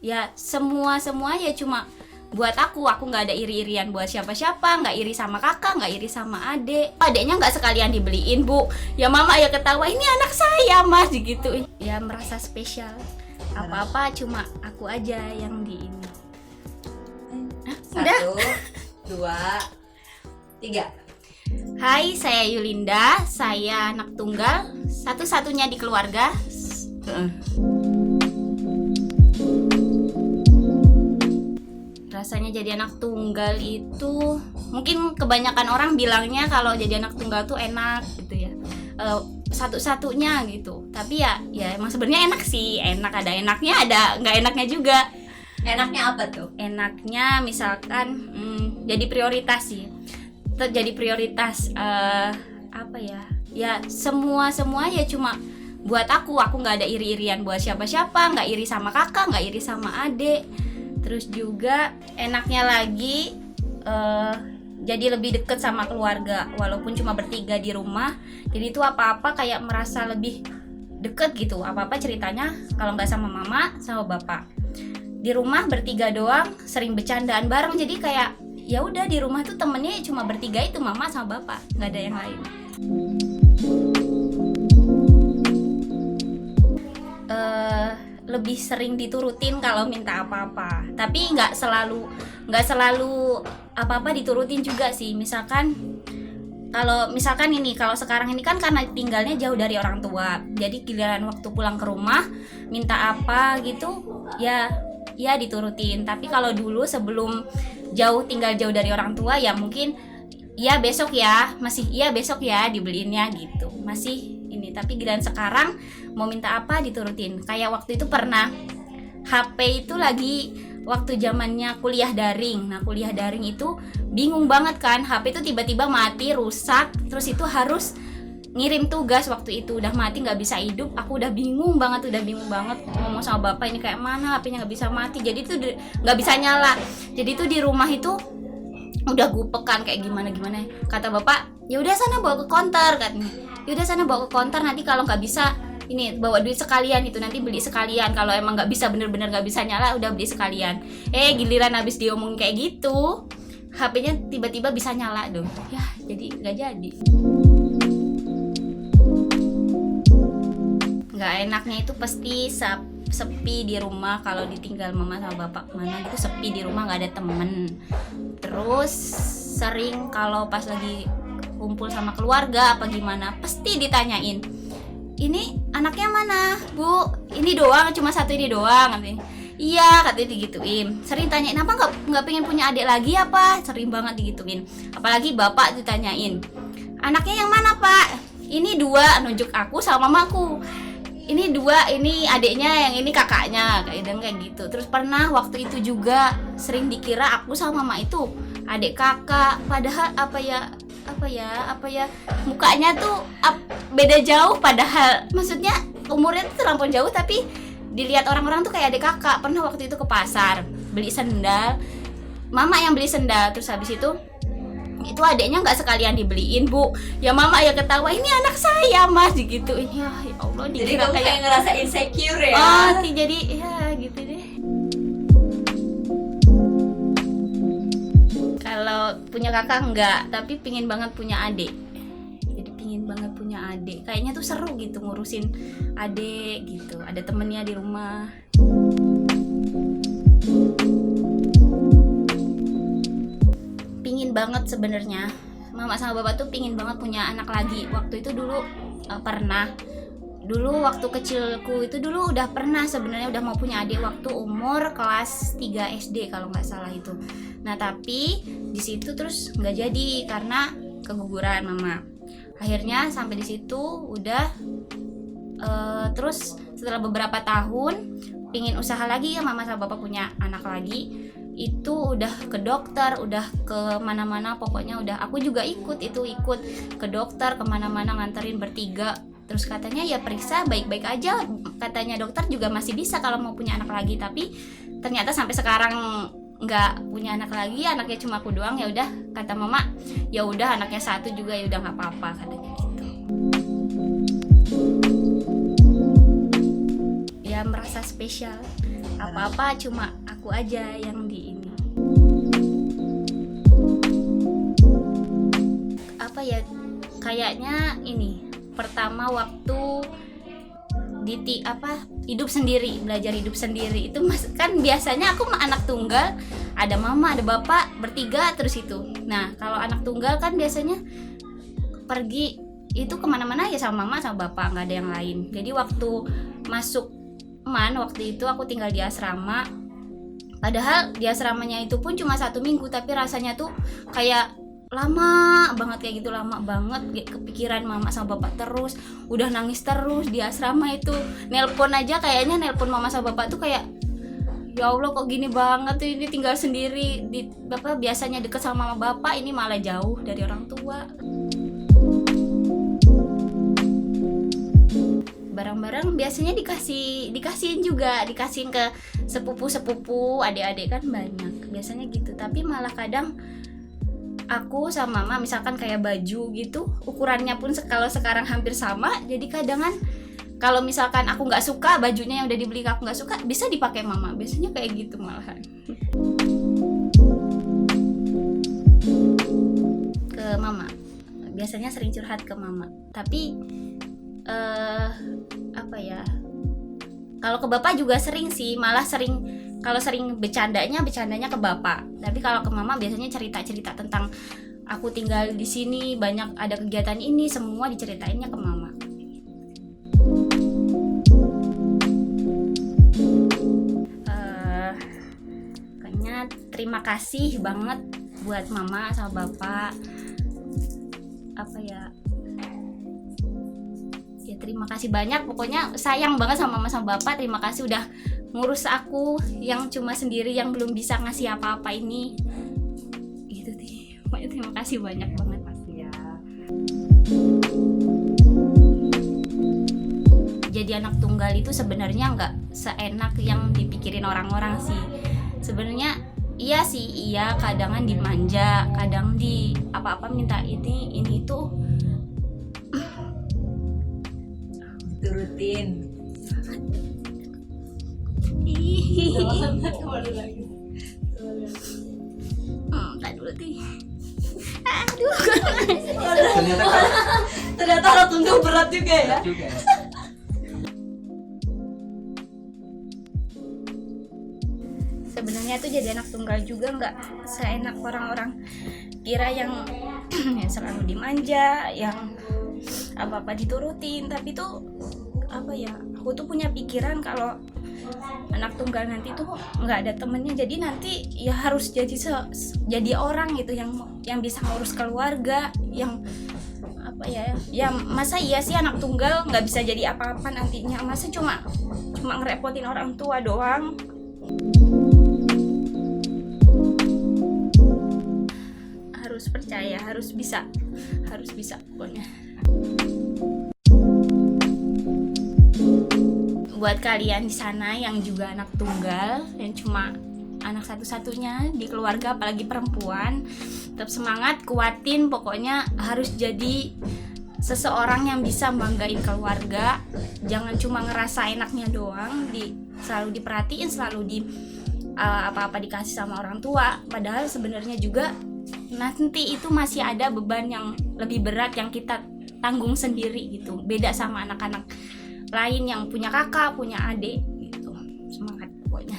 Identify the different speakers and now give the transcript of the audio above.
Speaker 1: ya semua ya cuma buat aku nggak ada iri-irian buat siapa-siapa, nggak iri sama kakak, nggak iri sama adeknya nggak sekalian dibeliin bu, ya mama ya ketawa ini anak saya mas digituin, ya merasa spesial, apa-apa cuma aku aja yang di ini. Udah?
Speaker 2: 1, 2, 3.
Speaker 1: Hai, saya Yulinda, saya anak tunggal, satu-satunya di keluarga. Rasanya jadi anak tunggal itu mungkin kebanyakan orang bilangnya kalau jadi anak tunggal tuh enak gitu ya, satu-satunya gitu. Tapi ya emang sebenarnya enak sih, enak, ada enaknya ada nggak enaknya juga.
Speaker 2: Enaknya apa tuh?
Speaker 1: Enaknya misalkan jadi prioritas sih, jadi prioritas apa ya semua ya cuma buat aku nggak ada iri-irian buat siapa-siapa, nggak iri sama kakak, nggak iri sama adik. Terus juga enaknya lagi jadi lebih deket sama keluarga, walaupun cuma bertiga di rumah, jadi itu apa-apa kayak merasa lebih deket gitu, apa-apa ceritanya kalau nggak sama mama sama bapak. Di rumah bertiga doang, sering bercandaan bareng, jadi kayak ya udah di rumah tuh temennya cuma bertiga itu, mama sama bapak, nggak ada yang lain. Lebih sering diturutin kalau minta apa-apa, tapi nggak selalu apa-apa diturutin juga sih. Misalkan kalau sekarang ini kan karena tinggalnya jauh dari orang tua, jadi giliran waktu pulang ke rumah minta apa gitu ya diturutin. Tapi kalau dulu sebelum tinggal jauh dari orang tua ya mungkin ya besok ya dibeliinnya gitu, masih ini. Tapi giliran sekarang mau minta apa diturutin. Kayak waktu itu pernah HP itu lagi waktu zamannya kuliah daring. Nah, kuliah daring itu bingung banget kan, HP itu tiba-tiba mati, rusak, terus itu harus ngirim tugas. Waktu itu udah mati, nggak bisa hidup. Aku udah bingung banget ngomong sama bapak, ini kayak mana HP-nya nggak bisa mati, jadi itu nggak bisa nyala. Jadi itu di rumah itu udah gupekan kayak gimana. Kata bapak, ya udah sana bawa ke konter katanya. Ya udah sana bawa ke konter, nanti kalau nggak bisa ini bawa duit sekalian, itu nanti beli sekalian. Kalau emang nggak bisa, bener-bener nggak bisa nyala, udah beli sekalian. Giliran habis diomongin kayak gitu, HP-nya tiba-tiba bisa nyala dong. Ya jadi nggak jadi. Nggak enaknya itu pasti sepi di rumah. Kalau ditinggal mama sama bapak kemana itu sepi di rumah, nggak ada temen. Terus sering kalau pas lagi kumpul sama keluarga apa gimana, pasti ditanyain, ini anaknya mana bu, ini doang, cuma satu ini doang katanya. Iya katanya digituin. Sering tanyain, apa nggak pengen punya adik lagi apa, sering banget digituin. Apalagi bapak ditanyain, anaknya yang mana pak, ini 2, nunjuk aku sama mamaku, ini 2, ini adiknya, yang ini kakaknya, kayak gitu. Terus pernah waktu itu juga sering dikira aku sama mama itu adik kakak, padahal apa ya mukanya tuh beda jauh, padahal maksudnya umurnya tuh terlampau jauh, tapi dilihat orang-orang tuh kayak adik kakak. Pernah waktu itu ke pasar beli sendal, mama yang beli sendal, terus habis itu adiknya nggak sekalian dibeliin bu, ya mama ya ketawa ini anak saya mas digituin. Ya Allah,
Speaker 2: jadi kamu kayak ngerasa insecure ya?
Speaker 1: Jadi ya gitu deh. Kalau punya kakak enggak, tapi pingin banget punya adik. Jadi pingin banget punya adik, kayaknya tuh seru gitu ngurusin adik gitu, ada temennya di rumah. Pingin banget sebenarnya, mama sama bapak tuh pingin banget punya anak lagi. Waktu itu dulu waktu kecilku itu dulu udah pernah sebenarnya udah mau punya adik waktu umur kelas 3 SD kalau nggak salah itu. Nah tapi di situ terus nggak jadi karena keguguran mama. Akhirnya sampai di situ udah terus setelah beberapa tahun pingin usaha lagi ya mama sama bapak punya anak lagi. Itu udah ke dokter, udah ke mana-mana, pokoknya udah aku juga ikut ke dokter kemana-mana, nganterin bertiga. Terus katanya ya periksa baik-baik aja, katanya dokter juga masih bisa kalau mau punya anak lagi. Tapi ternyata sampai sekarang nggak punya anak lagi, anaknya cuma aku doang. Ya udah kata mama, ya udah anaknya 1 juga ya udah nggak apa-apa katanya gitu. Ya merasa spesial, apa-apa cuma aku aja yang di ini. Apa ya, kayaknya ini pertama waktu hidup sendiri, belajar hidup sendiri itu kan biasanya aku anak tunggal, ada mama ada bapak bertiga terus itu. Nah kalau anak tunggal kan biasanya pergi itu kemana-mana ya sama mama sama bapak, nggak ada yang lain. Jadi waktu masuk waktu itu aku tinggal di asrama, padahal di asramanya itu pun cuma 1 minggu, tapi rasanya tuh kayak lama banget, kayak gitu lama banget, kepikiran mama sama bapak terus, udah nangis terus di asrama itu. Nelpon aja kayaknya nelpon mama sama bapak tuh kayak ya Allah kok gini banget tuh, ini tinggal sendiri di bapak biasanya deket sama mama bapak, ini malah jauh dari orang tua. Barang-barang biasanya dikasihin ke sepupu adik-adik kan banyak biasanya gitu, tapi malah kadang aku sama mama misalkan kayak baju gitu ukurannya pun kalau sekarang hampir sama, jadi kadangan kalau misalkan aku nggak suka bajunya yang udah dibeli aku nggak suka bisa dipakai mama, biasanya kayak gitu malahan. Ke mama biasanya sering curhat ke mama, tapi apa ya, kalau ke bapak juga sering sih, malah kalau sering bercandanya ke bapak, tapi kalau ke mama biasanya cerita tentang aku tinggal di sini banyak ada kegiatan ini, semua diceritainnya ke mama. Kayaknya terima kasih banget buat mama sama bapak, apa ya terima kasih banyak, pokoknya sayang banget sama mama sama bapak, terima kasih udah ngurus aku yang cuma sendiri yang belum bisa ngasih apa-apa ini gitu sih. Pokoknya terima kasih banyak banget ya. Jadi anak tunggal itu sebenarnya nggak seenak yang dipikirin orang-orang sih. Sebenarnya iya kadangan dimanja, kadang di apa-apa minta ini itu
Speaker 2: turutin.
Speaker 1: Tak dulu sih. Aduh.
Speaker 2: Ternyata alat tunggal berat juga ya.
Speaker 1: Sebenarnya tuh jadi anak tunggal juga nggak seenak orang-orang kira, yang yang selalu dimanja, yang apa-apa diturutin. Tapi tuh apa ya, aku tuh punya pikiran kalau anak tunggal nanti tuh nggak ada temennya, jadi nanti ya harus jadi orang gitu yang bisa ngurus keluarga, yang apa ya masa iya sih anak tunggal nggak bisa jadi apa-apa nantinya, masa cuma ngerepotin orang tua doang. Harus percaya, harus bisa pokoknya. Buat kalian di sana yang juga anak tunggal, yang cuma anak satu-satunya di keluarga, apalagi perempuan, tetap semangat, kuatin, pokoknya harus jadi seseorang yang bisa membanggain keluarga. Jangan cuma ngerasa enaknya doang, selalu diperhatiin, selalu apa-apa dikasih sama orang tua, padahal sebenarnya juga nanti itu masih ada beban yang lebih berat yang kita tanggung sendiri gitu. Beda sama anak-anak lain yang punya kakak, punya adik gitu. Semangat pokoknya.